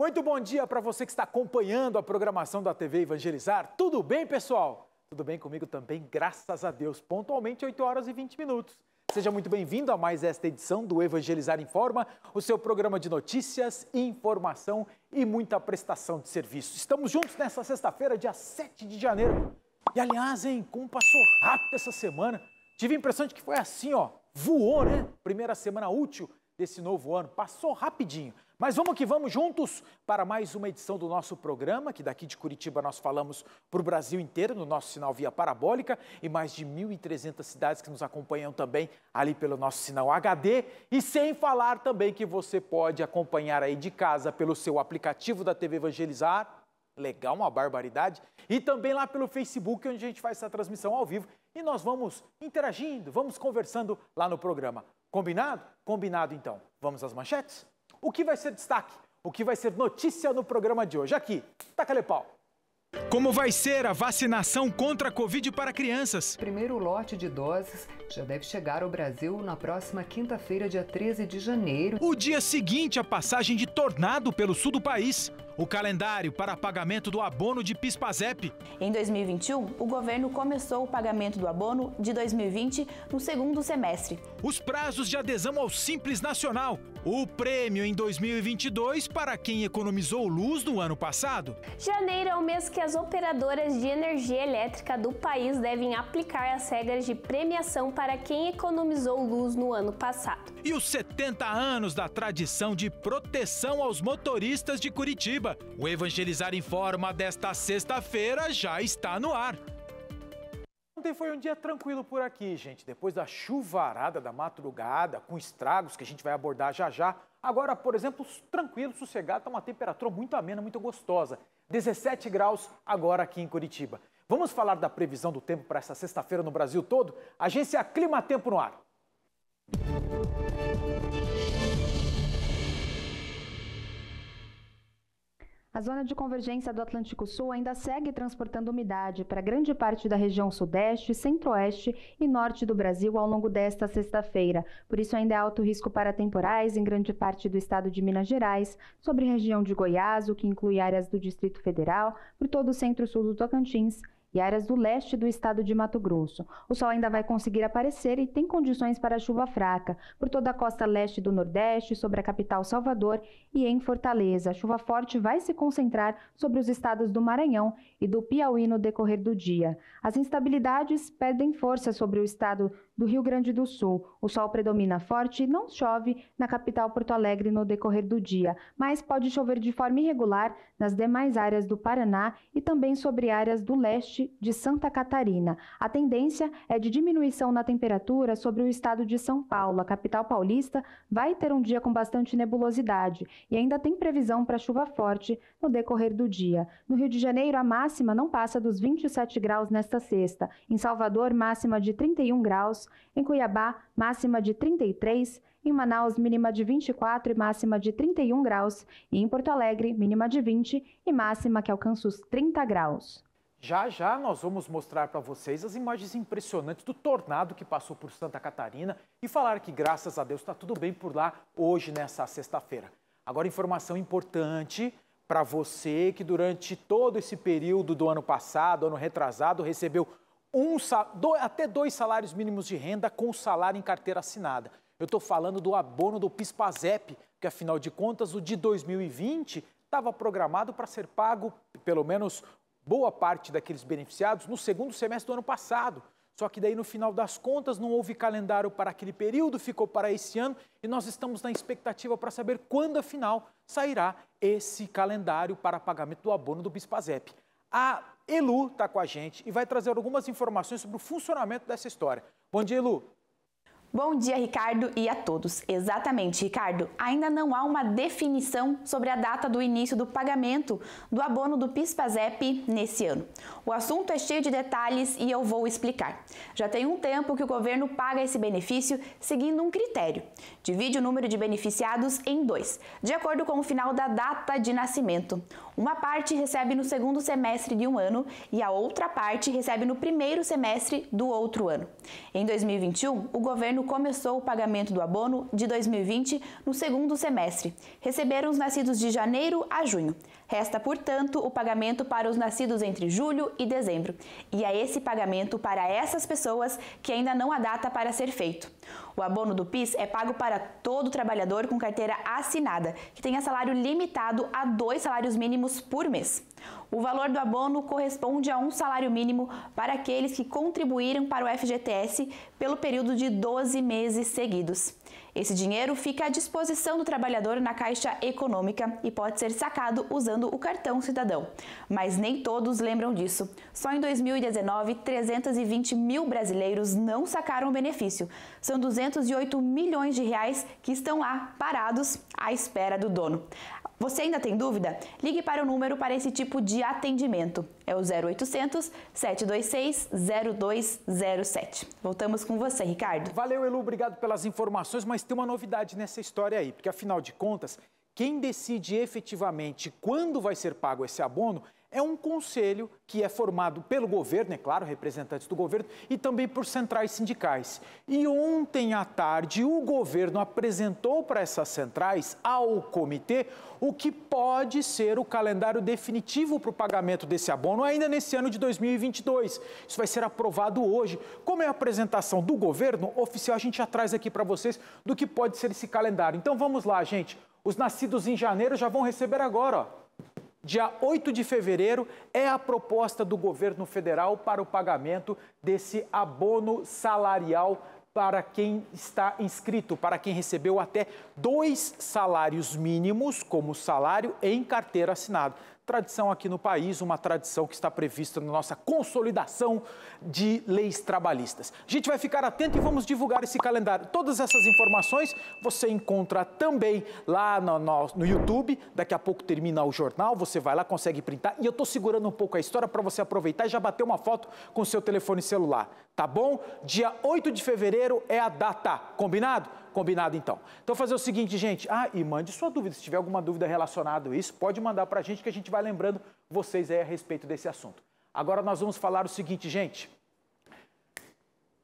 Muito bom dia para você que está acompanhando a programação da TV Evangelizar. Tudo bem, pessoal? Tudo bem comigo também, graças a Deus. Pontualmente, 8 horas e 20 minutos. Seja muito bem-vindo a mais esta edição do Evangelizar Informa, o seu programa de notícias, informação e muita prestação de serviço. Estamos juntos nessa sexta-feira, dia 7 de janeiro. E aliás, como passou rápido essa semana. Tive a impressão de que foi assim, voou, né? Primeira semana útil desse novo ano, passou rapidinho. Mas vamos que vamos juntos para mais uma edição do nosso programa, que daqui de Curitiba nós falamos para o Brasil inteiro, no nosso sinal via parabólica, e mais de 1.300 cidades que nos acompanham também ali pelo nosso sinal HD, e sem falar também que você pode acompanhar aí de casa pelo seu aplicativo da TV Evangelizar, legal, uma barbaridade, e também lá pelo Facebook, onde a gente faz essa transmissão ao vivo, e nós vamos interagindo, vamos conversando lá no programa. Combinado? Combinado então. Vamos às manchetes? O que vai ser destaque? O que vai ser notícia no programa de hoje? Aqui, taca-lhe pau. Como vai ser a vacinação contra a Covid para crianças? O primeiro lote de doses já deve chegar ao Brasil na próxima quinta-feira, dia 13 de janeiro. O dia seguinte à passagem de tornado pelo sul do país. O calendário para pagamento do abono de PIS/PASEP. Em 2021, o governo começou o pagamento do abono de 2020 no segundo semestre. Os prazos de adesão ao Simples Nacional. O prêmio em 2022 para quem economizou luz no ano passado. Janeiro é o mês que as operadoras de energia elétrica do país devem aplicar as regras de premiação para quem economizou luz no ano passado. E os 70 anos da tradição de proteção aos motoristas de Curitiba. O Evangelizar Informa desta sexta-feira já está no ar. Ontem foi um dia tranquilo por aqui, gente. Depois da chuvarada da madrugada, com estragos que a gente vai abordar já já. Agora, por exemplo, tranquilo, sossegado, está uma temperatura muito amena, muito gostosa. 17 graus agora aqui em Curitiba. Vamos falar da previsão do tempo para essa sexta-feira no Brasil todo? Agência Climatempo no ar. A zona de convergência do Atlântico Sul ainda segue transportando umidade para grande parte da região sudeste, centro-oeste e norte do Brasil ao longo desta sexta-feira. Por isso ainda há alto risco para temporais em grande parte do estado de Minas Gerais, sobre a região de Goiás, o que inclui áreas do Distrito Federal, por todo o centro-sul do Tocantins e áreas do leste do estado de Mato Grosso. O sol ainda vai conseguir aparecer e tem condições para chuva fraca por toda a costa leste do Nordeste, sobre a capital Salvador e em Fortaleza. A chuva forte vai se concentrar sobre os estados do Maranhão e do Piauí no decorrer do dia. As instabilidades perdem força sobre o estado do Rio Grande do Sul. O sol predomina forte e não chove na capital Porto Alegre no decorrer do dia, mas pode chover de forma irregular nas demais áreas do Paraná e também sobre áreas do leste de Santa Catarina. A tendência é de diminuição na temperatura sobre o estado de São Paulo. A capital paulista vai ter um dia com bastante nebulosidade e ainda tem previsão para chuva forte no decorrer do dia. No Rio de Janeiro, a máxima não passa dos 27 graus nesta sexta. Em Salvador, máxima de 31 graus. Em Cuiabá, máxima de 33. Em Manaus, mínima de 24 e máxima de 31 graus. E em Porto Alegre, mínima de 20 e máxima que alcança os 30 graus. Já já nós vamos mostrar para vocês as imagens impressionantes do tornado que passou por Santa Catarina e falar que, graças a Deus, está tudo bem por lá hoje, nessa sexta-feira. Agora, informação importante para você que durante todo esse período do ano passado, ano retrasado, recebeu até 2 salários mínimos de renda com o salário em carteira assinada. Eu estou falando do abono do PIS/PASEP, que afinal de contas o de 2020 estava programado para ser pago, pelo menos boa parte daqueles beneficiados, no segundo semestre do ano passado. Só que daí no final das contas não houve calendário para aquele período, ficou para esse ano e nós estamos na expectativa para saber quando afinal sairá esse calendário para pagamento do abono do PIS/PASEP. A Elu está com a gente e vai trazer algumas informações sobre o funcionamento dessa história. Bom dia, Elu. Bom dia, Ricardo, e a todos. Exatamente, Ricardo. Ainda não há uma definição sobre a data do início do pagamento do abono do PIS/PASEP nesse ano. O assunto é cheio de detalhes e eu vou explicar. Já tem um tempo que o governo paga esse benefício seguindo um critério. Divide o número de beneficiados em 2, de acordo com o final da data de nascimento. Uma parte recebe no segundo semestre de um ano e a outra parte recebe no primeiro semestre do outro ano. Em 2021, o governo governo começou o pagamento do abono de 2020 no segundo semestre. Receberam os nascidos de janeiro a junho. Resta, portanto, o pagamento para os nascidos entre julho e dezembro. E é esse pagamento para essas pessoas que ainda não há data para ser feito. O abono do PIS é pago para todo trabalhador com carteira assinada, que tenha salário limitado a 2 salários mínimos por mês. O valor do abono corresponde a um salário mínimo para aqueles que contribuíram para o FGTS pelo período de 12 meses seguidos. Esse dinheiro fica à disposição do trabalhador na Caixa Econômica e pode ser sacado usando o cartão cidadão. Mas nem todos lembram disso. Só em 2019, 320 mil brasileiros não sacaram o benefício. São 208 milhões de reais que estão lá, parados, à espera do dono. Você ainda tem dúvida? Ligue para o número para esse tipo de atendimento. É o 0800 726 0207. Voltamos com você, Ricardo. Valeu, Elu, obrigado pelas informações, mas tem uma novidade nessa história aí, porque afinal de contas, quem decide efetivamente quando vai ser pago esse abono é um conselho que é formado pelo governo, é claro, representantes do governo, e também por centrais sindicais. E ontem à tarde, o governo apresentou para essas centrais, ao comitê, o que pode ser o calendário definitivo para o pagamento desse abono ainda nesse ano de 2022. Isso vai ser aprovado hoje. Como é a apresentação do governo oficial, a gente já traz aqui para vocês do que pode ser esse calendário. Então vamos lá, gente. Os nascidos em janeiro já vão receber agora, ó. Dia 8 de fevereiro é a proposta do governo federal para o pagamento desse abono salarial para quem está inscrito, para quem recebeu até 2 salários mínimos como salário em carteira assinada. Tradição aqui no país, uma tradição que está prevista na nossa consolidação de leis trabalhistas. A gente vai ficar atento e vamos divulgar esse calendário. Todas essas informações você encontra também lá no YouTube. Daqui a pouco termina o jornal, você vai lá, consegue printar. E eu estou segurando um pouco a história para você aproveitar e já bater uma foto com o seu telefone celular, tá bom? Dia 8 de fevereiro é a data, combinado? Combinado, então. Então, fazer o seguinte, gente. E mande sua dúvida. Se tiver alguma dúvida relacionada a isso, pode mandar para a gente que a gente vai lembrando vocês aí a respeito desse assunto. Agora nós vamos falar o seguinte, gente.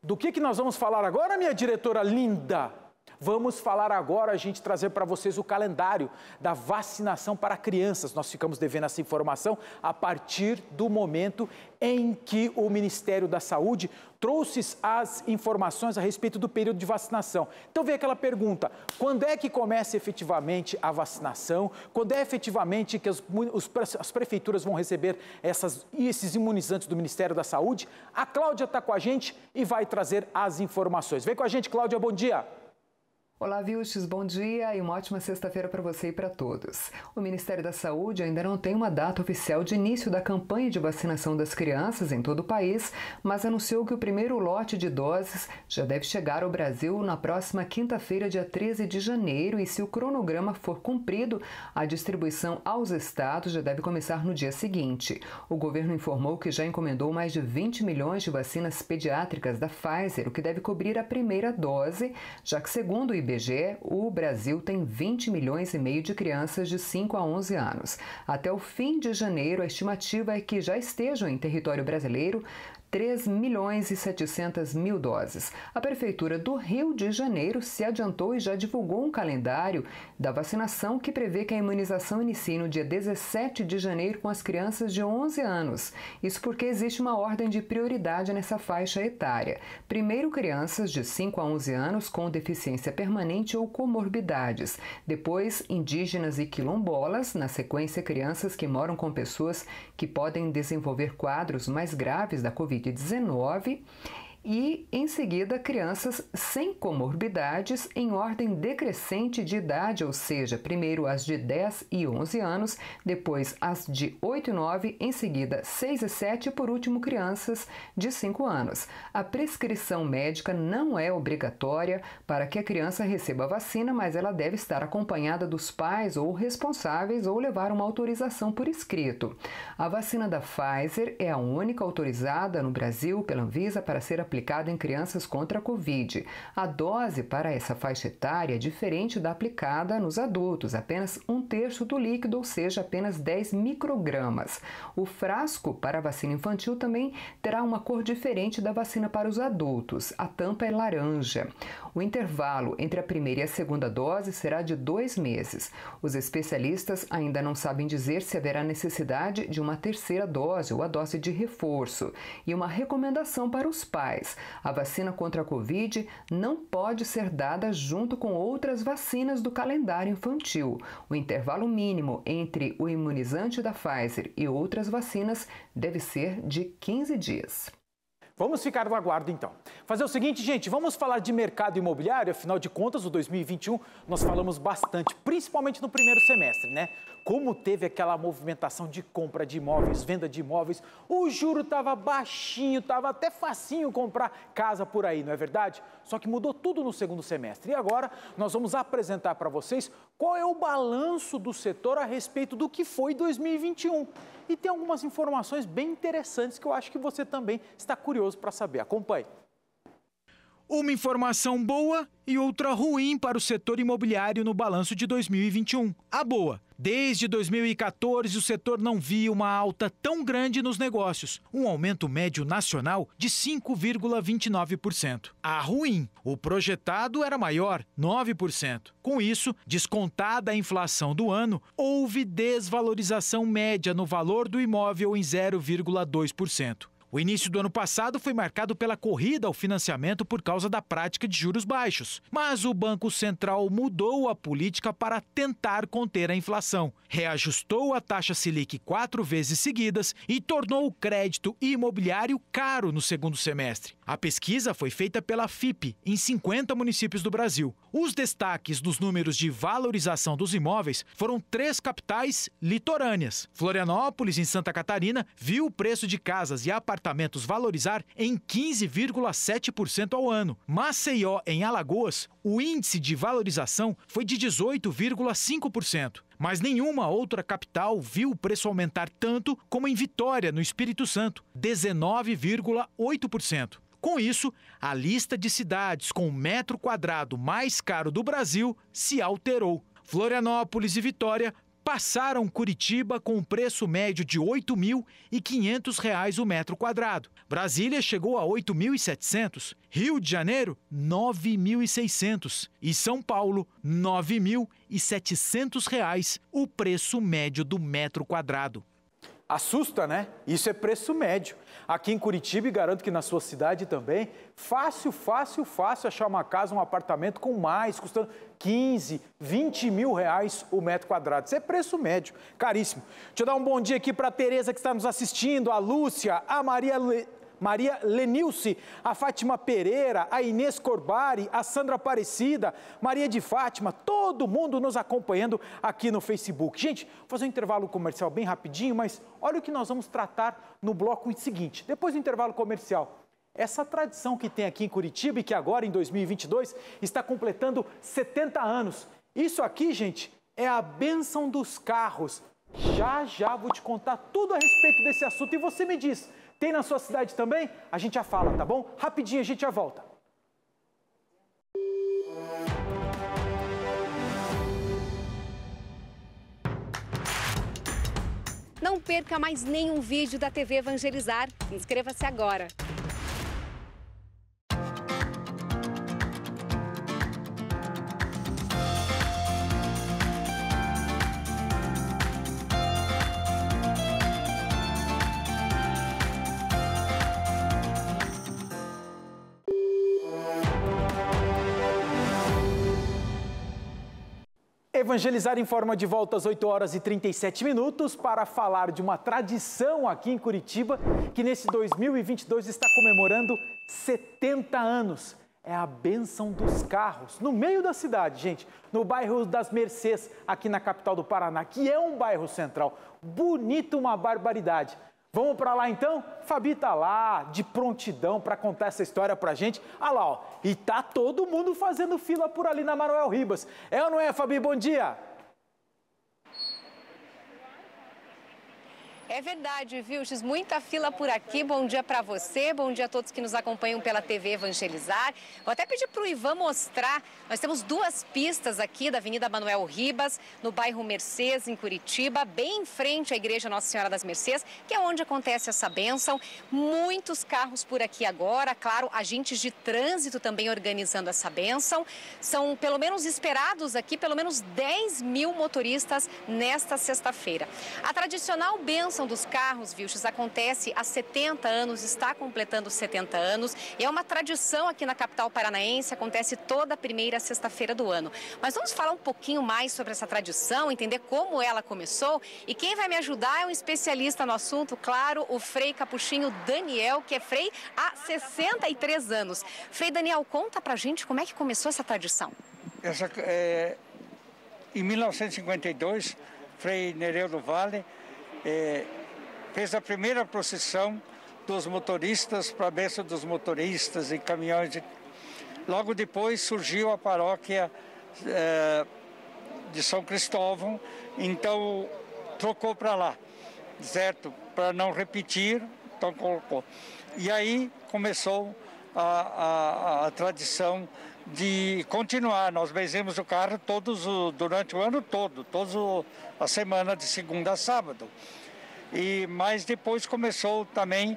Do que nós vamos falar agora, minha diretora linda? Vamos falar agora, a gente trazer para vocês o calendário da vacinação para crianças. Nós ficamos devendo essa informação a partir do momento em que o Ministério da Saúde trouxe as informações a respeito do período de vacinação. Então vem aquela pergunta, quando é que começa efetivamente a vacinação? Quando é efetivamente que as prefeituras vão receber esses imunizantes do Ministério da Saúde? A Cláudia está com a gente e vai trazer as informações. Vem com a gente, Cláudia, bom dia! Olá, Vilches, bom dia e uma ótima sexta-feira para você e para todos. O Ministério da Saúde ainda não tem uma data oficial de início da campanha de vacinação das crianças em todo o país, mas anunciou que o primeiro lote de doses já deve chegar ao Brasil na próxima quinta-feira, dia 13 de janeiro, e se o cronograma for cumprido, a distribuição aos estados já deve começar no dia seguinte. O governo informou que já encomendou mais de 20 milhões de vacinas pediátricas da Pfizer, o que deve cobrir a primeira dose, já que, segundo o IBGE, o Brasil tem 20 milhões e meio de crianças de 5 a 11 anos. Até o fim de janeiro, a estimativa é que já estejam em território brasileiro 3 milhões e 700 mil doses. A Prefeitura do Rio de Janeiro se adiantou e já divulgou um calendário da vacinação que prevê que a imunização inicie no dia 17 de janeiro com as crianças de 11 anos. Isso porque existe uma ordem de prioridade nessa faixa etária. Primeiro, crianças de 5 a 11 anos com deficiência permanente ou comorbidades. Depois, indígenas e quilombolas. Na sequência, crianças que moram com pessoas que podem desenvolver quadros mais graves da Covid-19 e, em seguida, crianças sem comorbidades em ordem decrescente de idade, ou seja, primeiro as de 10 e 11 anos, depois as de 8 e 9, em seguida 6 e 7 e, por último, crianças de 5 anos. A prescrição médica não é obrigatória para que a criança receba a vacina, mas ela deve estar acompanhada dos pais ou responsáveis ou levar uma autorização por escrito. A vacina da Pfizer é a única autorizada no Brasil pela Anvisa para ser aplicada em crianças contra a Covid. A dose para essa faixa etária é diferente da aplicada nos adultos, apenas 1/3 do líquido, ou seja, apenas 10 microgramas. O frasco para a vacina infantil também terá uma cor diferente da vacina para os adultos. A tampa é laranja. O intervalo entre a primeira e a segunda dose será de 2 meses. Os especialistas ainda não sabem dizer se haverá necessidade de uma terceira dose ou a dose de reforço. E uma recomendação para os pais: a vacina contra a Covid não pode ser dada junto com outras vacinas do calendário infantil. O intervalo mínimo entre o imunizante da Pfizer e outras vacinas deve ser de 15 dias. Vamos ficar no aguardo, então. Fazer o seguinte, gente, vamos falar de mercado imobiliário. Afinal de contas, o 2021 nós falamos bastante, principalmente no primeiro semestre, né? Como teve aquela movimentação de compra de imóveis, venda de imóveis, o juro estava baixinho, estava até facinho comprar casa por aí, não é verdade? Só que mudou tudo no segundo semestre. E agora nós vamos apresentar para vocês qual é o balanço do setor a respeito do que foi 2021. E tem algumas informações bem interessantes que eu acho que você também está curioso para saber. Acompanhe. Uma informação boa e outra ruim para o setor imobiliário no balanço de 2021. A boa: desde 2014 o setor não via uma alta tão grande nos negócios, um aumento médio nacional de 5,29%. A ruim: o projetado era maior, 9%. Com isso, descontada a inflação do ano, houve desvalorização média no valor do imóvel em 0,2%. O início do ano passado foi marcado pela corrida ao financiamento por causa da prática de juros baixos. Mas o Banco Central mudou a política para tentar conter a inflação. Reajustou a taxa Selic 4 vezes seguidas e tornou o crédito imobiliário caro no segundo semestre. A pesquisa foi feita pela FIPE em 50 municípios do Brasil. Os destaques dos números de valorização dos imóveis foram 3 capitais litorâneas. Florianópolis, em Santa Catarina, viu o preço de casas e apartamentos valorizar em 15,7% ao ano. Maceió, em Alagoas, o índice de valorização foi de 18,5%. Mas nenhuma outra capital viu o preço aumentar tanto como em Vitória, no Espírito Santo, 19,8%. Com isso, a lista de cidades com o metro quadrado mais caro do Brasil se alterou. Florianópolis e Vitória passaram Curitiba com um preço médio de R$ 8.500 o metro quadrado. Brasília chegou a R$ 8.700, Rio de Janeiro, R$ 9.600 e São Paulo, R$ 9.700 o preço médio do metro quadrado. Assusta, né? Isso é preço médio. Aqui em Curitiba, e garanto que na sua cidade também, fácil achar uma casa, um apartamento com mais, custando 15, 20 mil reais o metro quadrado. Isso é preço médio, caríssimo. Deixa eu dar um bom dia aqui para a Tereza que está nos assistindo, a Lúcia, a Maria Lenilce, a Fátima Pereira, a Inês Corbari, a Sandra Aparecida, Maria de Fátima, todo mundo nos acompanhando aqui no Facebook. Gente, vou fazer um intervalo comercial bem rapidinho, mas olha o que nós vamos tratar no bloco seguinte. Depois do intervalo comercial, essa tradição que tem aqui em Curitiba e que agora, em 2022, está completando 70 anos. Isso aqui, gente, é a bênção dos carros. Já vou te contar tudo a respeito desse assunto e você me diz, tem na sua cidade também? A gente já fala, tá bom? Rapidinho, a gente já volta. Não perca mais nenhum vídeo da TV Evangelizar. Inscreva-se agora. Evangelizar informa de volta às 8 horas e 37 minutos para falar de uma tradição aqui em Curitiba que nesse 2022 está comemorando 70 anos. É a bênção dos carros, no meio da cidade, gente, no bairro das Mercês, aqui na capital do Paraná, que é um bairro central. Bonito, uma barbaridade. Vamos para lá então? Fabi tá lá, de prontidão para contar essa história pra gente. Ah lá, ó, e tá todo mundo fazendo fila por ali na Manuel Ribas. É ou não é, Fabi? Bom dia! É verdade, viu, X? Muita fila por aqui. Bom dia para você, bom dia a todos que nos acompanham pela TV Evangelizar. Vou até pedir para o Ivan mostrar. Nós temos duas pistas aqui da Avenida Manuel Ribas, no bairro Mercês, em Curitiba, bem em frente à Igreja Nossa Senhora das Mercês, que é onde acontece essa bênção. Muitos carros por aqui agora, claro, agentes de trânsito também organizando essa bênção. São pelo menos esperados aqui, pelo menos 10 mil motoristas nesta sexta-feira. A tradicional bênção dos carros, Vilches, acontece há 70 anos, está completando 70 anos. É uma tradição aqui na capital paranaense, acontece toda a primeira sexta-feira do ano. Mas vamos falar um pouquinho mais sobre essa tradição, entender como ela começou. E quem vai me ajudar é um especialista no assunto, claro, o Frei Capuchinho Daniel, que é frei há 63 anos. Frei Daniel, conta pra gente como é que começou essa tradição. Em 1952, Frei Nereu do Vale fez a primeira procissão dos motoristas para a bênção dos motoristas em caminhões. Logo depois surgiu a paróquia de São Cristóvão, então trocou para lá, certo? Para não repetir, então colocou. E aí começou a tradição de continuar. Nós benzemos o carro durante o ano todo, toda a semana de segunda a sábado. Mas depois começou também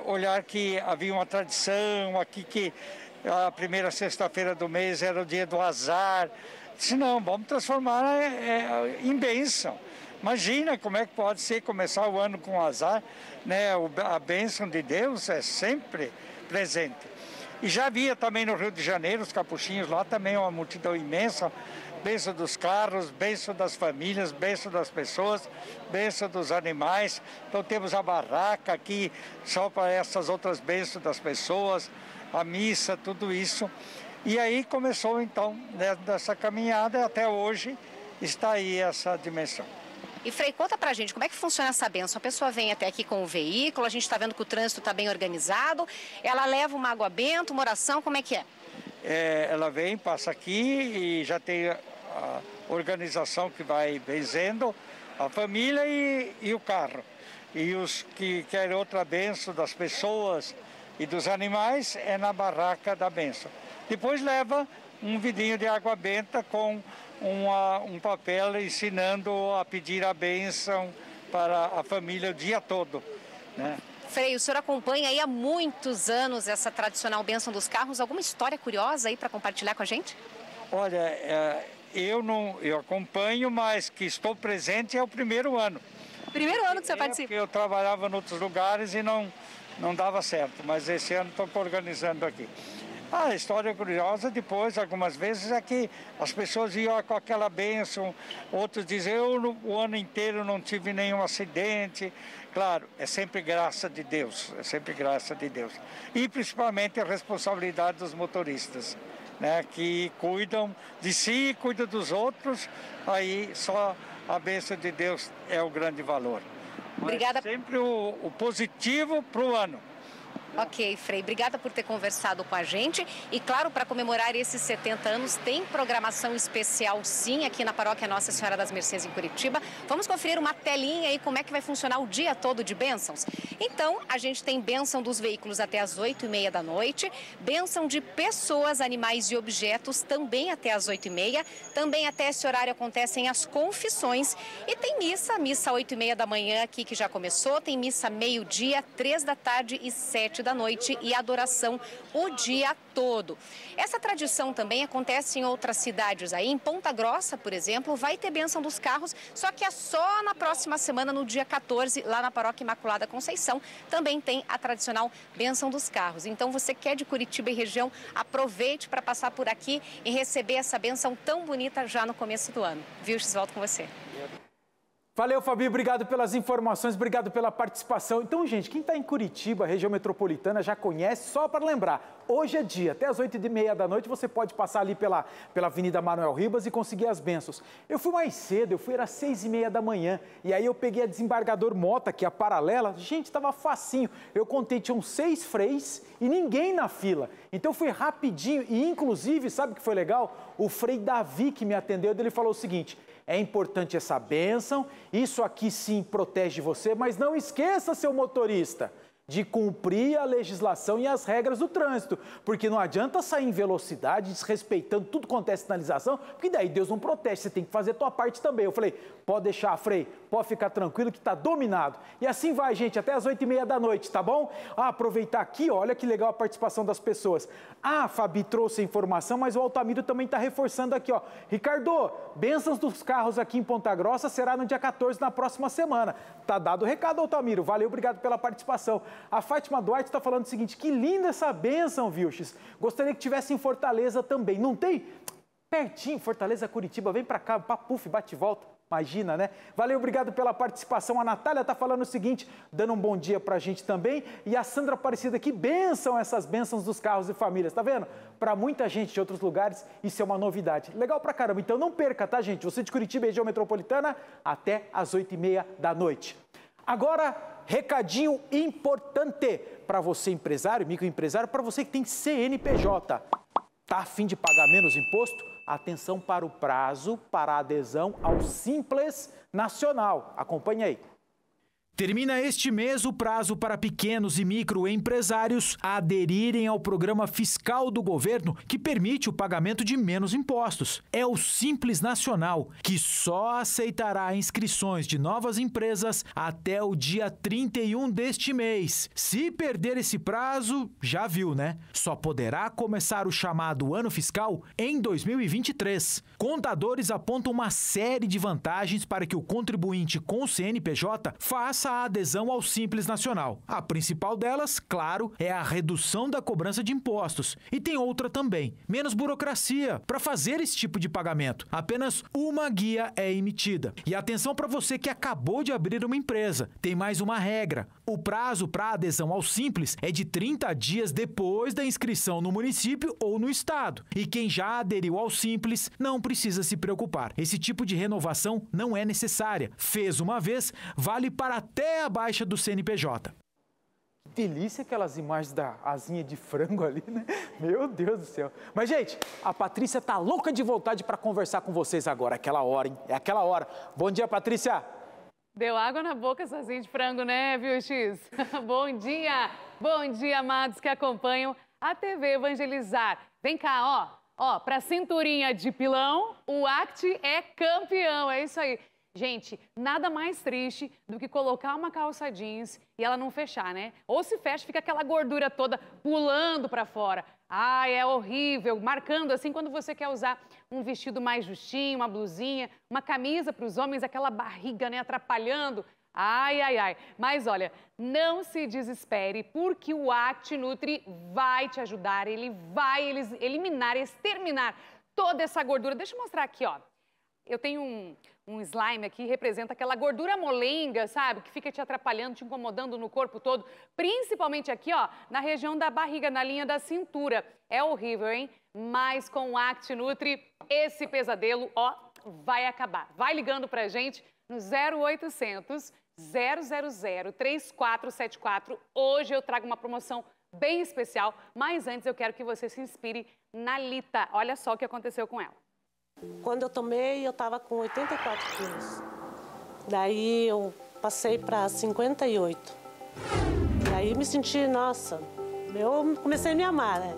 olhar que havia uma tradição aqui, que a primeira sexta-feira do mês era o dia do azar. Disse, não, vamos transformar em bênção. Imagina como é que pode ser começar o ano com azar, né? A bênção de Deus é sempre presente. E já havia também no Rio de Janeiro, os capuchinhos lá, também uma multidão imensa, bênção dos carros, bênção das famílias, bênção das pessoas, bênção dos animais. Então temos a barraca aqui só para essas outras bênçãos das pessoas, a missa, tudo isso. E aí começou então, dessa caminhada, até hoje está aí essa dimensão. E Frei, conta pra gente, como é que funciona essa bênção? A pessoa vem até aqui com o veículo, a gente está vendo que o trânsito está bem organizado, ela leva uma água benta, uma oração, como é que é? Ela vem, passa aqui e já tem a organização que vai benzendo a família e o carro. E os que querem outra bênção das pessoas e dos animais é na barraca da bênção. Depois leva um vidrinho de água benta com um papel ensinando a pedir a bênção para a família o dia todo, né? Frei, o senhor acompanha aí há muitos anos essa tradicional bênção dos carros. Alguma história curiosa aí para compartilhar com a gente? Olha, eu acompanho, mas que estou presente é o primeiro ano. Primeiro ano que você participa? Porque eu trabalhava em outros lugares e não dava certo, mas esse ano estou organizando aqui. A história curiosa depois, algumas vezes, é que as pessoas iam com aquela bênção, outros dizem, eu o ano inteiro não tive nenhum acidente. Claro, é sempre graça de Deus, é sempre graça de Deus. E principalmente a responsabilidade dos motoristas, né, que cuidam de si e cuidam dos outros, aí só a bênção de Deus é o grande valor. Obrigada. Mas sempre o positivo para o ano. Ok, Frei, obrigada por ter conversado com a gente. E claro, para comemorar esses 70 anos, tem programação especial sim, aqui na Paróquia Nossa Senhora das Mercês, em Curitiba. Vamos conferir uma telinha aí como é que vai funcionar o dia todo de bênçãos. Então, a gente tem bênção dos veículos até as 8h30 da noite, bênção de pessoas, animais e objetos também até as 8h30. Também até esse horário acontecem as confissões. E tem missa 8h30 da manhã aqui que já começou, tem missa meio-dia, 3 da tarde e 7 da noite e adoração o dia todo. Essa tradição também acontece em outras cidades aí. Em Ponta Grossa, por exemplo, vai ter bênção dos carros, só que é só na próxima semana, no dia 14, lá na Paróquia Imaculada Conceição, também tem a tradicional bênção dos carros. Então, você que é de Curitiba e região, aproveite para passar por aqui e receber essa bênção tão bonita já no começo do ano. Vilches, volto com você. Valeu, Fabi, obrigado pelas informações, obrigado pela participação. Então, gente, quem está em Curitiba, região metropolitana, já conhece, só para lembrar, hoje é dia, até as 8h30 da noite, você pode passar ali pela Avenida Manuel Ribas e conseguir as bênçãos. Eu fui mais cedo, era 6h30 da manhã, e aí eu peguei a Desembargador Mota, que é a paralela, gente, estava facinho. Eu contei, tinham 6 freis e ninguém na fila. Então, eu fui rapidinho, e inclusive, sabe o que foi legal? O Frei Davi, que me atendeu, ele falou o seguinte: É importante essa bênção, isso aqui sim protege você, mas não esqueça, seu motorista, de cumprir a legislação e as regras do trânsito, porque não adianta sair em velocidade, desrespeitando tudo quanto é sinalização, porque daí Deus não protege, você tem que fazer a tua parte também. Eu falei, pode deixar, Frei, pode ficar tranquilo que está dominado. E assim vai, gente, até as 8h30 da noite, tá bom? Aproveitar aqui, olha que legal a participação das pessoas. A Fabi trouxe a informação, mas o Altamiro também está reforçando aqui, ó. Ricardo, bênçãos dos carros aqui em Ponta Grossa será no dia 14, na próxima semana. Tá dado o recado, Altamiro. Valeu, obrigado pela participação. A Fátima Duarte está falando o seguinte, que linda essa bênção, Vilches. Gostaria que tivesse em Fortaleza também. Não tem? Pertinho, Fortaleza, Curitiba, vem para cá, papuf, bate e volta. Imagina, né? Valeu, obrigado pela participação. A Natália está falando o seguinte, dando um bom dia para a gente também. E a Sandra Aparecida, que bênção essas bênçãos dos carros e famílias, tá vendo? Para muita gente de outros lugares, isso é uma novidade. Legal pra caramba. Então não perca, tá, gente? Você de Curitiba e região metropolitana, até às 8h30 da noite. Agora, recadinho importante para você empresário, microempresário, para você que tem CNPJ. Tá a fim de pagar menos imposto? Atenção para o prazo para a adesão ao Simples Nacional. Acompanhe aí. Termina este mês o prazo para pequenos e microempresários aderirem ao programa fiscal do governo que permite o pagamento de menos impostos. É o Simples Nacional, que só aceitará inscrições de novas empresas até o dia 31 deste mês. Se perder esse prazo, já viu, né? Só poderá começar o chamado ano fiscal em 2023. Contadores apontam uma série de vantagens para que o contribuinte com CNPJ faça a adesão ao Simples Nacional. A principal delas, claro, é a redução da cobrança de impostos. E tem outra também, menos burocracia para fazer esse tipo de pagamento. Apenas uma guia é emitida. E atenção para você que acabou de abrir uma empresa. Tem mais uma regra. O prazo para adesão ao Simples é de 30 dias depois da inscrição no município ou no estado. E quem já aderiu ao Simples não precisa se preocupar. Esse tipo de renovação não é necessária. Fez uma vez, vale para até a baixa do CNPJ. Que delícia aquelas imagens da asinha de frango ali, né? Meu Deus do céu. Mas, gente, a Patrícia tá louca de vontade para conversar com vocês agora. É aquela hora, hein? É aquela hora. Bom dia, Patrícia. Deu água na boca essa asinha de frango, né, viu, X? Bom dia! Bom dia, amados que acompanham a TV Evangelizar. Vem cá, ó, pra cinturinha de pilão, o Act é campeão, é isso aí. Gente, nada mais triste do que colocar uma calça jeans e ela não fechar, né? Ou se fecha, fica aquela gordura toda pulando pra fora. Ai, é horrível, marcando assim quando você quer usar um vestido mais justinho, uma blusinha, uma camisa para os homens, aquela barriga, né, atrapalhando. Ai, ai, ai. Mas olha, não se desespere, porque o Act Nutri vai te ajudar, ele vai eliminar, exterminar toda essa gordura. Deixa eu mostrar aqui, ó. Eu tenho um slime aqui, representa aquela gordura molenga, sabe? Que fica te atrapalhando, te incomodando no corpo todo. Principalmente aqui, ó, na região da barriga, na linha da cintura. É horrível, hein? Mas com o Act Nutri, esse pesadelo, ó, vai acabar. Vai ligando pra gente no 0800 000 3474. Hoje eu trago uma promoção bem especial, mas antes eu quero que você se inspire na Lita. Olha só o que aconteceu com ela. Quando eu tomei, eu estava com 84 quilos. Daí eu passei para 58. E aí me senti, nossa, eu comecei a me amar, né?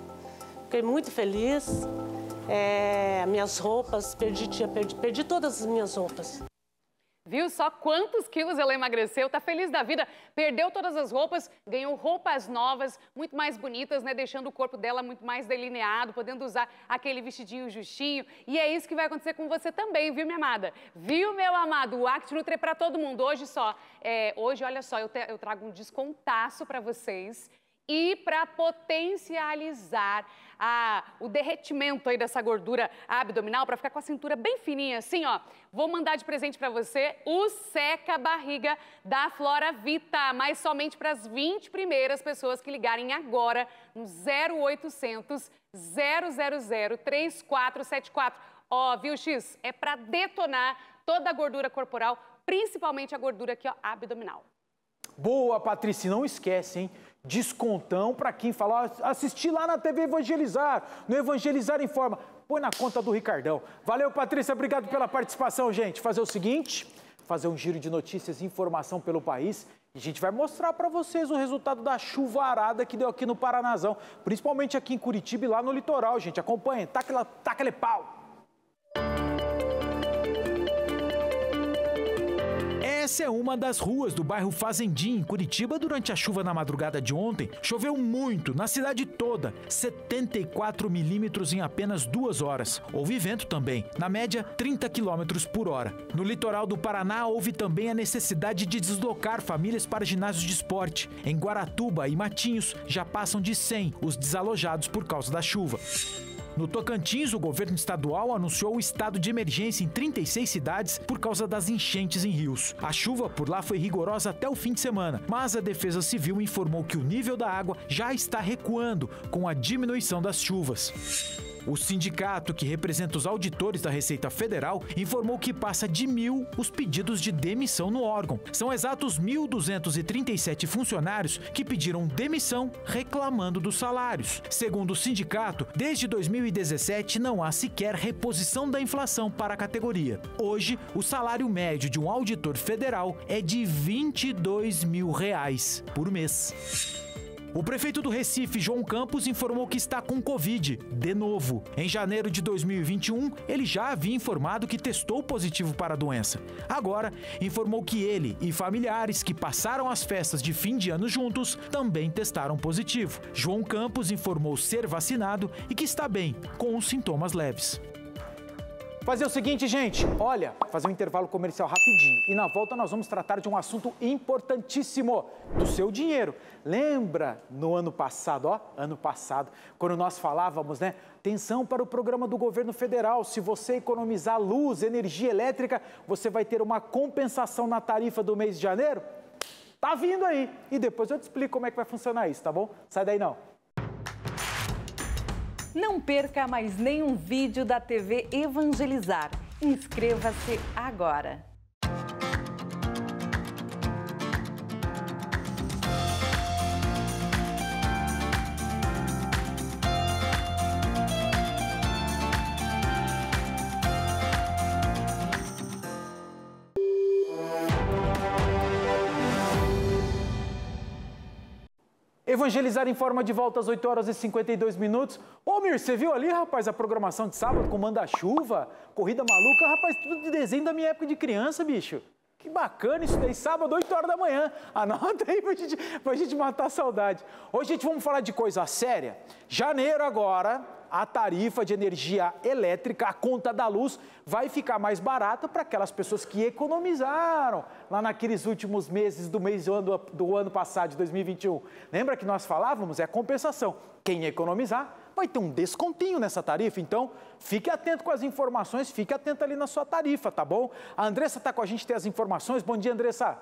Fiquei muito feliz. Minhas roupas, perdi todas as minhas roupas. Viu só quantos quilos ela emagreceu? Tá feliz da vida, perdeu todas as roupas, ganhou roupas novas, muito mais bonitas, né? Deixando o corpo dela muito mais delineado, podendo usar aquele vestidinho justinho. E é isso que vai acontecer com você também, viu, minha amada? Viu, meu amado? O Act Nutri é pra todo mundo. Hoje só, hoje, olha só, eu trago um descontaço pra vocês. E para potencializar o derretimento aí dessa gordura abdominal, para ficar com a cintura bem fininha assim, ó, vou mandar de presente para você o Seca Barriga da Flora Vita, mas somente para as 20 primeiras pessoas que ligarem agora no 0800 000 3474. Ó, viu, X? É para detonar toda a gordura corporal, principalmente a gordura aqui, ó, abdominal. Boa, Patrícia, não esquece, hein? Descontão para quem falar, assistir lá na TV Evangelizar, no Evangelizar Informa. põe na conta do Ricardão. Valeu, Patrícia, obrigado pela participação, gente. Fazer o seguinte, fazer um giro de notícias e informação pelo país. E a gente vai mostrar para vocês o resultado da chuvarada que deu aqui no Paranazão, principalmente aqui em Curitiba e lá no litoral, gente. Acompanhem, taca-lhe pau! Essa é uma das ruas do bairro Fazendinha, em Curitiba, durante a chuva na madrugada de ontem. Choveu muito, na cidade toda, 74 milímetros em apenas 2 horas. Houve vento também, na média 30 quilômetros por hora. No litoral do Paraná, houve também a necessidade de deslocar famílias para ginásios de esporte. Em Guaratuba e Matinhos, já passam de 100 os desalojados por causa da chuva. No Tocantins, o governo estadual anunciou o estado de emergência em 36 cidades por causa das enchentes em rios. A chuva por lá foi rigorosa até o fim de semana, mas a Defesa Civil informou que o nível da água já está recuando com a diminuição das chuvas. O sindicato, que representa os auditores da Receita Federal, informou que passa de 1.000 os pedidos de demissão no órgão. São exatos 1.237 funcionários que pediram demissão reclamando dos salários. Segundo o sindicato, desde 2017 não há sequer reposição da inflação para a categoria. Hoje, o salário médio de um auditor federal é de R$ 22 mil por mês. O prefeito do Recife, João Campos, informou que está com Covid, de novo. Em janeiro de 2021, ele já havia informado que testou positivo para a doença. Agora, informou que ele e familiares que passaram as festas de fim de ano juntos também testaram positivo. João Campos informou ser vacinado e que está bem, com os sintomas leves. Fazer o seguinte, gente, olha, fazer um intervalo comercial rapidinho e na volta nós vamos tratar de um assunto importantíssimo, do seu dinheiro. Lembra no ano passado, quando nós falávamos, né? Atenção para o programa do governo federal, se você economizar luz, energia elétrica, você vai ter uma compensação na tarifa do mês de janeiro? Tá vindo aí e depois eu te explico como é que vai funcionar isso, tá bom? Sai daí não. Não perca mais nenhum vídeo da TV Evangelizar. Inscreva-se agora. Evangelizar informa de volta às 8 horas e 52 minutos. Ô, Mir, você viu ali, rapaz, a programação de sábado com manda-chuva, corrida maluca, rapaz, tudo de desenho da minha época de criança, bicho. Que bacana isso daí, sábado, 8 horas da manhã. Anota aí pra gente matar a saudade. Hoje, gente, vamos falar de coisa séria. Janeiro agora, a tarifa de energia elétrica, a conta da luz, vai ficar mais barata para aquelas pessoas que economizaram lá naqueles últimos meses do ano passado, de 2021. Lembra que nós falávamos? É a compensação. Quem economizar vai ter um descontinho nessa tarifa, então fique atento com as informações, fique atento ali na sua tarifa, tá bom? A Andressa está com a gente, tem as informações. Bom dia, Andressa.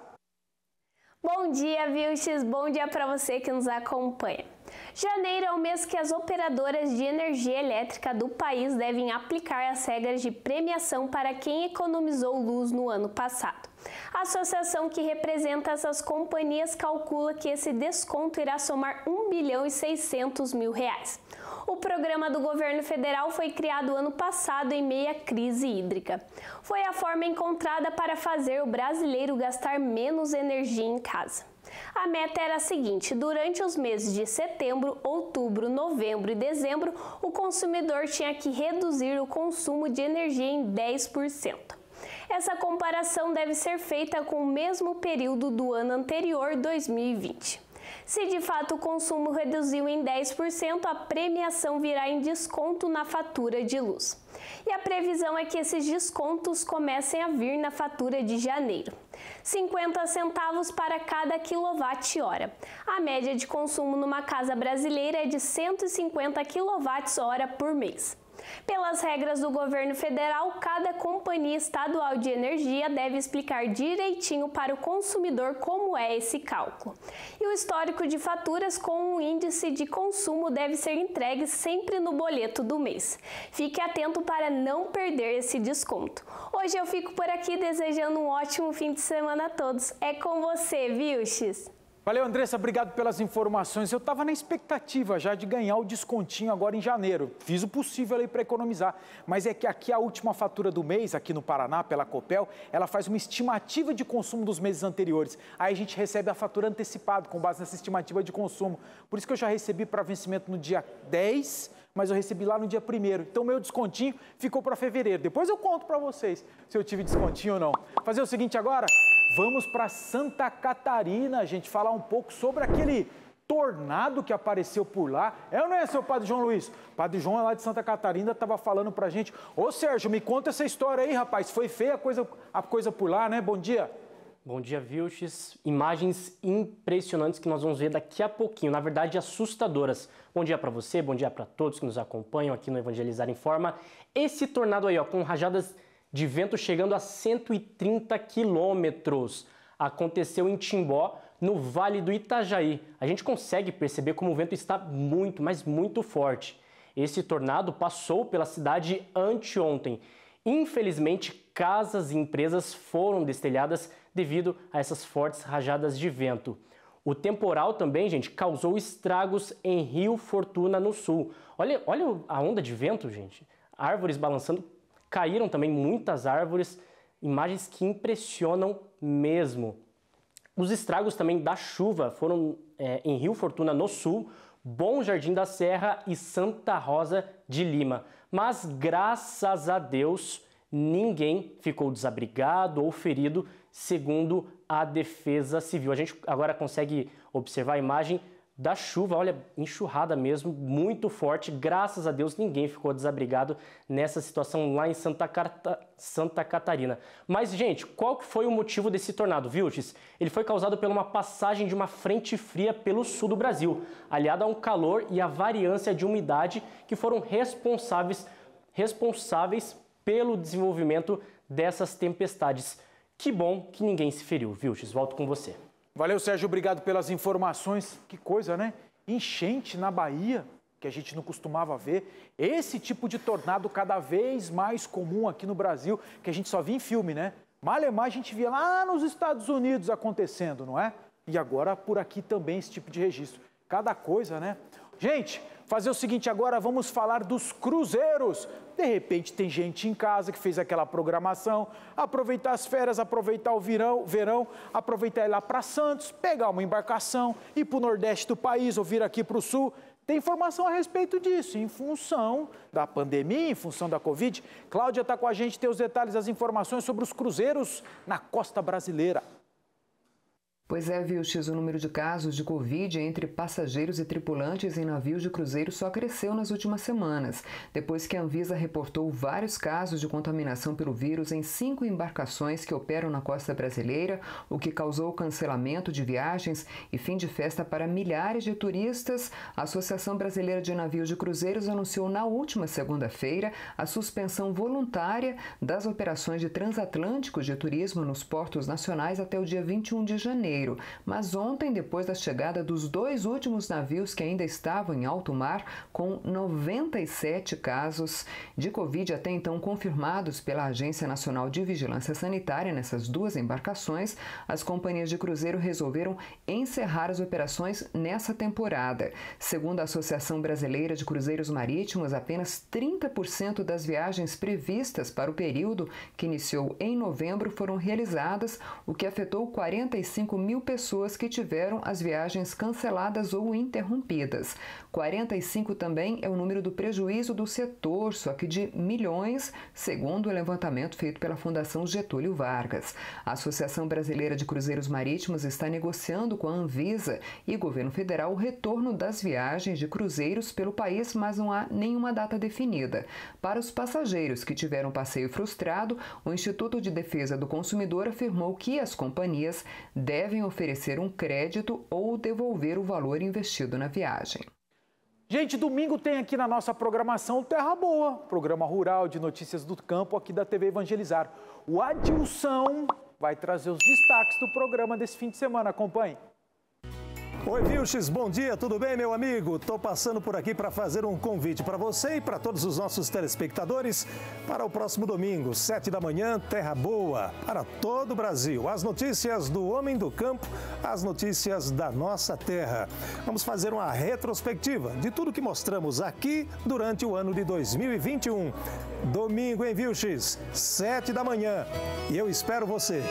Bom dia, Vilches. Bom dia para você que nos acompanha. Janeiro é o mês que as operadoras de energia elétrica do país devem aplicar as regras de premiação para quem economizou luz no ano passado. A associação que representa essas companhias calcula que esse desconto irá somar R$ 1,6 bilhão. O programa do governo federal foi criado ano passado em meio à crise hídrica. Foi a forma encontrada para fazer o brasileiro gastar menos energia em casa. A meta era a seguinte: durante os meses de setembro, outubro, novembro e dezembro, o consumidor tinha que reduzir o consumo de energia em 10%. Essa comparação deve ser feita com o mesmo período do ano anterior, 2020. Se de fato o consumo reduziu em 10%, a premiação virá em desconto na fatura de luz. E a previsão é que esses descontos comecem a vir na fatura de janeiro. 50 centavos para cada quilowatt-hora. A média de consumo numa casa brasileira é de 150 kWh por mês. Pelas regras do governo federal, cada companhia estadual de energia deve explicar direitinho para o consumidor como é esse cálculo. E o histórico de faturas com o índice de consumo deve ser entregue sempre no boleto do mês. Fique atento para não perder esse desconto. Hoje eu fico por aqui desejando um ótimo fim de semana a todos. É com você, Vilches! Valeu, Andressa, obrigado pelas informações. Eu estava na expectativa já de ganhar o descontinho agora em janeiro. Fiz o possível aí para economizar, mas é que aqui a última fatura do mês, aqui no Paraná, pela Copel, ela faz uma estimativa de consumo dos meses anteriores. Aí a gente recebe a fatura antecipada com base nessa estimativa de consumo. Por isso que eu já recebi para vencimento no dia 10, mas eu recebi lá no dia 1º. Então, meu descontinho ficou para fevereiro. Depois eu conto para vocês se eu tive descontinho ou não. Fazer o seguinte agora, vamos para Santa Catarina, a gente falar um pouco sobre aquele tornado que apareceu por lá. É ou não é, seu Padre João Luiz? O Padre João é lá de Santa Catarina, estava falando para a gente. Ô, Sérgio, me conta essa história aí, rapaz. Foi feia a coisa por lá, né? Bom dia. Bom dia, Vilches. Imagens impressionantes que nós vamos ver daqui a pouquinho, na verdade assustadoras. Bom dia para você, bom dia para todos que nos acompanham aqui no Evangelizar Informa. Esse tornado aí, ó, com rajadas de vento chegando a 130 quilômetros, aconteceu em Timbó, no Vale do Itajaí. A gente consegue perceber como o vento está muito, mas muito forte. Esse tornado passou pela cidade anteontem. Infelizmente, casas e empresas foram destelhadas devido a essas fortes rajadas de vento. O temporal também, gente, causou estragos em Rio Fortuna, no sul. Olha a onda de vento, gente. Árvores balançando, caíram também muitas árvores, imagens que impressionam mesmo. Os estragos também da chuva foram em Rio Fortuna, no sul, Bom Jardim da Serra e Santa Rosa de Lima. Mas, graças a Deus, ninguém ficou desabrigado ou ferido, segundo a Defesa Civil. A gente agora consegue observar a imagem da chuva, olha, enxurrada mesmo, muito forte. Graças a Deus, ninguém ficou desabrigado nessa situação lá em Santa Catarina. Mas, gente, qual que foi o motivo desse tornado, Vilches? Ele foi causado por uma passagem de uma frente fria pelo sul do Brasil, aliada a um calor e a variância de umidade que foram responsáveis pelo desenvolvimento dessas tempestades. Que bom que ninguém se feriu, Vilches. Volto com você. Valeu, Sérgio, obrigado pelas informações. Que coisa, né? Enchente na Bahia, que a gente não costumava ver. Esse tipo de tornado cada vez mais comum aqui no Brasil, que a gente só via em filme, né? Malemar a gente via lá nos Estados Unidos acontecendo, não é? E agora por aqui também esse tipo de registro. Cada coisa, né? Gente, fazer o seguinte agora, vamos falar dos cruzeiros. De repente tem gente em casa que fez aquela programação, aproveitar as férias, aproveitar o verão, aproveitar ir lá para Santos, pegar uma embarcação, ir para o Nordeste do país ou vir aqui para o Sul. Tem informação a respeito disso, em função da pandemia, em função da Covid. Cláudia está com a gente, tem os detalhes, as informações sobre os cruzeiros na costa brasileira. Pois é, Vilches, o número de casos de Covid entre passageiros e tripulantes em navios de cruzeiro só cresceu nas últimas semanas, depois que a Anvisa reportou vários casos de contaminação pelo vírus em 5 embarcações que operam na costa brasileira, o que causou cancelamento de viagens e fim de festa para milhares de turistas. A Associação Brasileira de Navios de Cruzeiros anunciou na última segunda-feira a suspensão voluntária das operações de transatlânticos de turismo nos portos nacionais até o dia 21 de janeiro. Mas ontem, depois da chegada dos 2 últimos navios que ainda estavam em alto mar, com 97 casos de Covid até então confirmados pela Agência Nacional de Vigilância Sanitária nessas 2 embarcações, as companhias de cruzeiro resolveram encerrar as operações nessa temporada. Segundo a Associação Brasileira de Cruzeiros Marítimos, apenas 30% das viagens previstas para o período que iniciou em novembro foram realizadas, o que afetou 45 mil pessoas que tiveram as viagens canceladas ou interrompidas. 45 também é o número do prejuízo do setor, só que de milhões, segundo o levantamento feito pela Fundação Getúlio Vargas. A Associação Brasileira de Cruzeiros Marítimos está negociando com a Anvisa e governo federal o retorno das viagens de cruzeiros pelo país, mas não há nenhuma data definida. Para os passageiros que tiveram passeio frustrado, o Instituto de Defesa do Consumidor afirmou que as companhias devem oferecer um crédito ou devolver o valor investido na viagem. Gente, domingo tem aqui na nossa programação Terra Boa, programa rural de notícias do campo aqui da TV Evangelizar. O Adilson vai trazer os destaques do programa desse fim de semana. Acompanhe. Oi, Vilches, bom dia, tudo bem, meu amigo? Estou passando por aqui para fazer um convite para você e para todos os nossos telespectadores para o próximo domingo, 7 da manhã, Terra Boa, para todo o Brasil. As notícias do homem do campo, as notícias da nossa terra. Vamos fazer uma retrospectiva de tudo que mostramos aqui durante o ano de 2021. Domingo em Vilches, 7 da manhã. E eu espero você.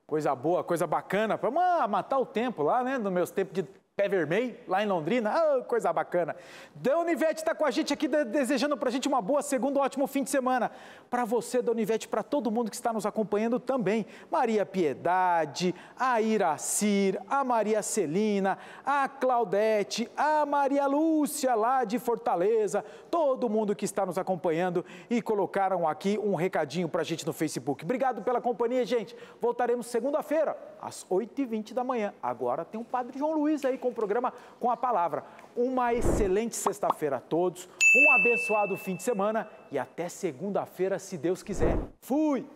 Coisa boa, coisa bacana, para matar o tempo lá, né? Nos meus tempos de pé vermelho, lá em Londrina, coisa bacana. Dona Ivete está com a gente aqui, desejando para a gente uma boa segunda, um ótimo fim de semana. Para você, Dona Ivete, para todo mundo que está nos acompanhando também. Maria Piedade, a Iracir, a Maria Celina, a Claudete, a Maria Lúcia, lá de Fortaleza, todo mundo que está nos acompanhando e colocaram aqui um recadinho para a gente no Facebook. Obrigado pela companhia, gente. Voltaremos segunda-feira, às 8h20 da manhã. Agora tem o Padre João Luiz aí com o programa Com a Palavra. Uma excelente sexta-feira a todos, um abençoado fim de semana e até segunda-feira, se Deus quiser. Fui!